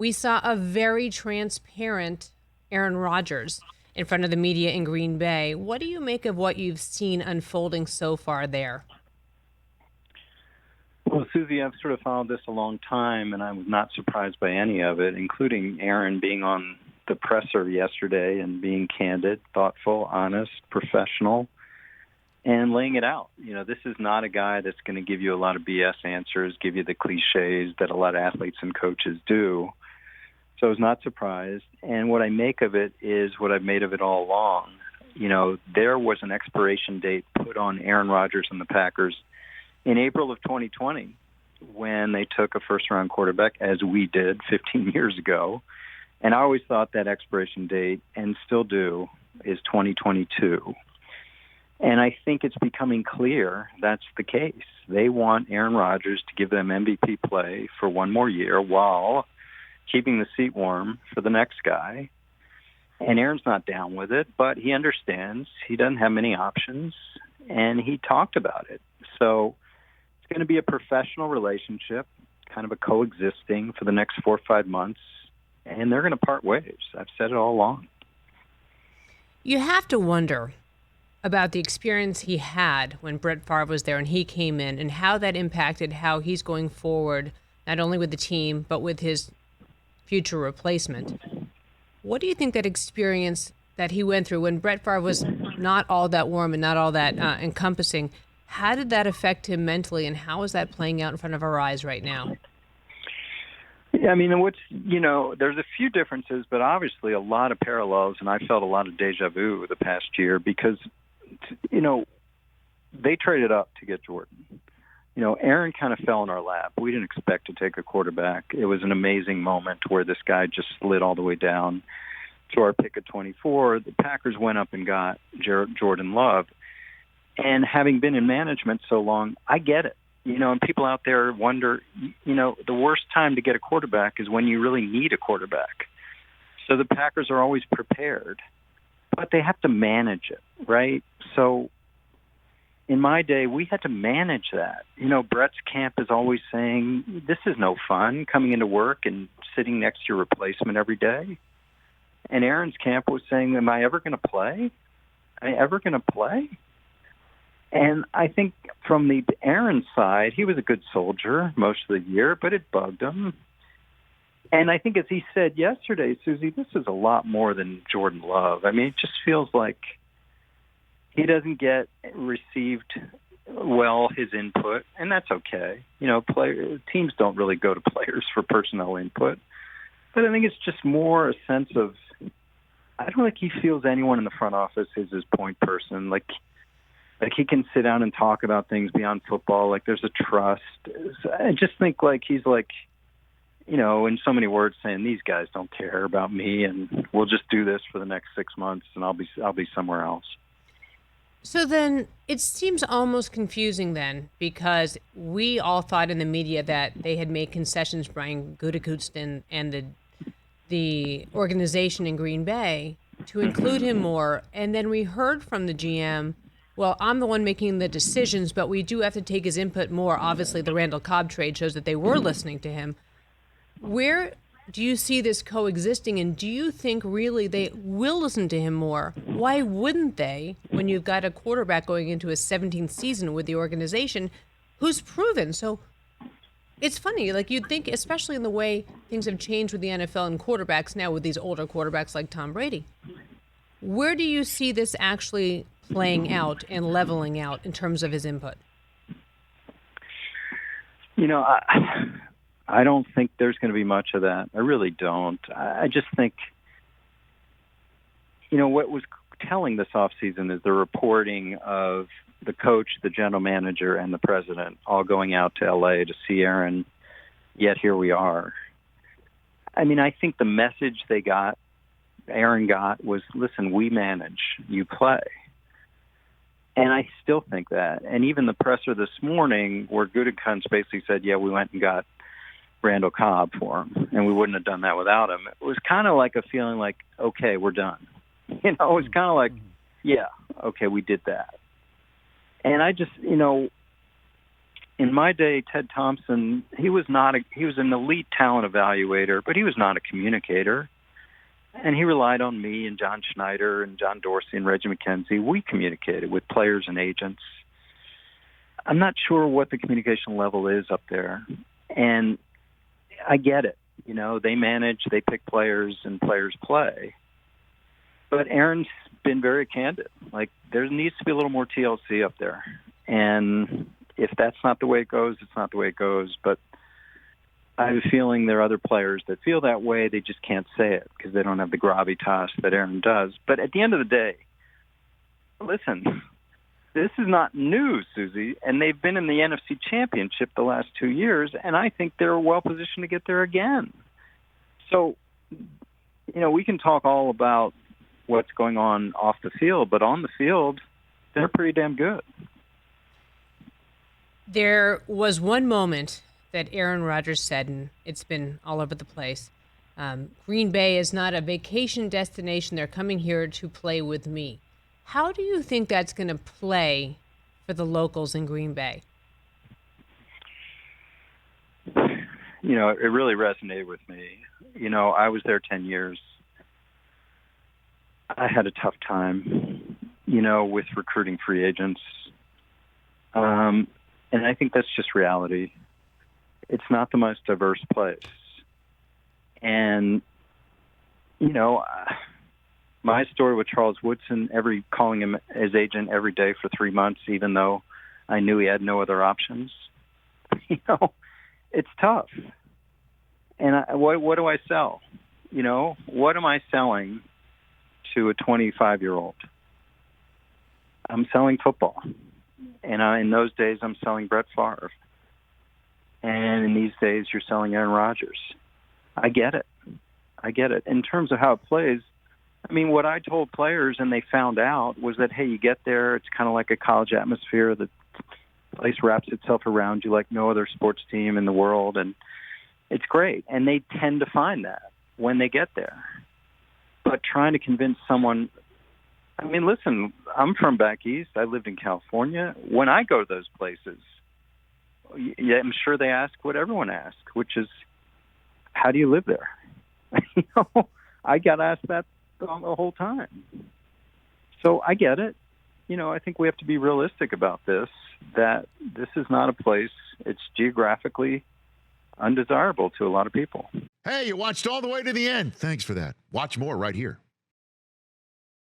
We saw a very transparent Aaron Rodgers in front of the media in Green Bay. What do you make of what you've seen unfolding so far there? Well, Susie, I've sort of followed this a long time, and I was not surprised by any of it, including Aaron being on the presser yesterday and being candid, thoughtful, honest, professional, and laying it out. This is not a guy that's going to give you a lot of BS answers, give you the cliches that a lot of athletes and coaches do. So I was not surprised. And what I make of it is what I've made of it all along. There was an expiration date put on Aaron Rodgers and the Packers in April of 2020 when they took a first-round quarterback, as we did 15 years ago. And I always thought that expiration date, and still do, is 2022. And I think it's becoming clear that's the case. They want Aaron Rodgers to give them MVP play for one more year while keeping the seat warm for the next guy. And Aaron's not down with it, but he understands he doesn't have many options, and he talked about it. So it's going to be a professional relationship, kind of a coexisting for the next 4 or 5 months, and they're going to part ways. I've said it all along. You have to wonder about the experience he had when Brett Favre was there and he came in, and how that impacted how he's going forward, not only with the team, but with his future replacement. What do you think that experience that he went through when Brett Favre was not all that warm and not all that encompassing, how did that affect him mentally, and how is that playing out in front of our eyes right now? Yeah, there's a few differences, but obviously a lot of parallels, and I felt a lot of deja vu the past year because, they traded up to get Jordan. Aaron kind of fell in our lap. We didn't expect to take a quarterback. It was an amazing moment where this guy just slid all the way down to our pick at 24. The Packers went up and got Jordan Love. And having been in management so long, I get it. And people out there wonder, the worst time to get a quarterback is when you really need a quarterback. So the Packers are always prepared, but they have to manage it, right? So in my day, we had to manage that. Brett's camp is always saying, this is no fun, coming into work and sitting next to your replacement every day. And Aaron's camp was saying, am I ever going to play? Am I ever going to play? And I think from the Aaron side, he was a good soldier most of the year, but it bugged him. And I think as he said yesterday, Susie, this is a lot more than Jordan Love. It just feels like he doesn't get received well his input, and that's okay. Teams don't really go to players for personnel input. But I think it's just more a sense of, I don't think he feels anyone in the front office is his point person. Like he can sit down and talk about things beyond football. Like there's a trust. I just think he's in so many words saying these guys don't care about me, and we'll just do this for the next 6 months, and I'll be somewhere else. So then it seems almost confusing then, because we all thought in the media that they had made concessions, Brian Gutekunst and the organization in Green Bay, to include him more. And then we heard from the GM, well, I'm the one making the decisions, but we do have to take his input more. Obviously, the Randall Cobb trade shows that they were listening to him. Where do you see this coexisting, and do you think really they will listen to him more? Why wouldn't they, when you've got a quarterback going into his 17th season with the organization who's proven? So it's funny, you'd think, especially in the way things have changed with the NFL and quarterbacks now with these older quarterbacks like Tom Brady. Where do you see this actually playing out and leveling out in terms of his input? I don't think there's going to be much of that. I really don't. I just think, what was telling this offseason is the reporting of the coach, the general manager, and the president all going out to L.A. to see Aaron, yet here we are. I think the message Aaron got was, listen, we manage, you play. And I still think that. And even the presser this morning where Gutekunst basically said, yeah, we went and got Randall Cobb for him, and we wouldn't have done that without him. It was kind of like a feeling like, okay, we're done. It was kind of like, yeah, okay, we did that. And I just, in my day, Ted Thompson, he was an elite talent evaluator, but he was not a communicator. And he relied on me and John Schneider and John Dorsey and Reggie McKenzie. We communicated with players and agents. I'm not sure what the communication level is up there. And I get it. You know, they manage, they pick players, and players play. But Aaron's been very candid. Like, there needs to be a little more TLC up there. And if that's not the way it goes, it's not the way it goes. But I have a feeling there are other players that feel that way. They just can't say it because they don't have the gravitas that Aaron does. But at the end of the day, listen, this is not news, Suzy, and they've been in the NFC Championship the last 2 years, and I think they're well-positioned to get there again. So, you know, we can talk all about what's going on off the field, but on the field, they're pretty damn good. There was one moment that Aaron Rodgers said, and it's been all over the place, Green Bay is not a vacation destination. They're coming here to play with me. How do you think that's going to play for the locals in Green Bay? You know, it really resonated with me. You know, I was there 10 years. I had a tough time, you know, with recruiting free agents. And I think that's just reality. It's not the most diverse place. And, you know, my story with Charles Woodson, calling him his agent every day for 3 months, even though I knew he had no other options, you know, it's tough. And what do I sell? You know, what am I selling to a 25-year-old? I'm selling football. And in those days, I'm selling Brett Favre. And in these days, you're selling Aaron Rodgers. I get it. In terms of how it plays, I mean, what I told players and they found out was that, hey, you get there, it's kind of like a college atmosphere. The place wraps itself around you like no other sports team in the world, and it's great. And they tend to find that when they get there. But trying to convince someone, I mean, listen, I'm from back east. I lived in California. When I go to those places, yeah, I'm sure they ask what everyone asks, which is, how do you live there? You know, I got asked that the whole time. So I get it. You know, I think we have to be realistic about this, that this is not a place, it's geographically undesirable to a lot of people. Hey, you watched all the way to the end. Thanks for that. Watch more right here.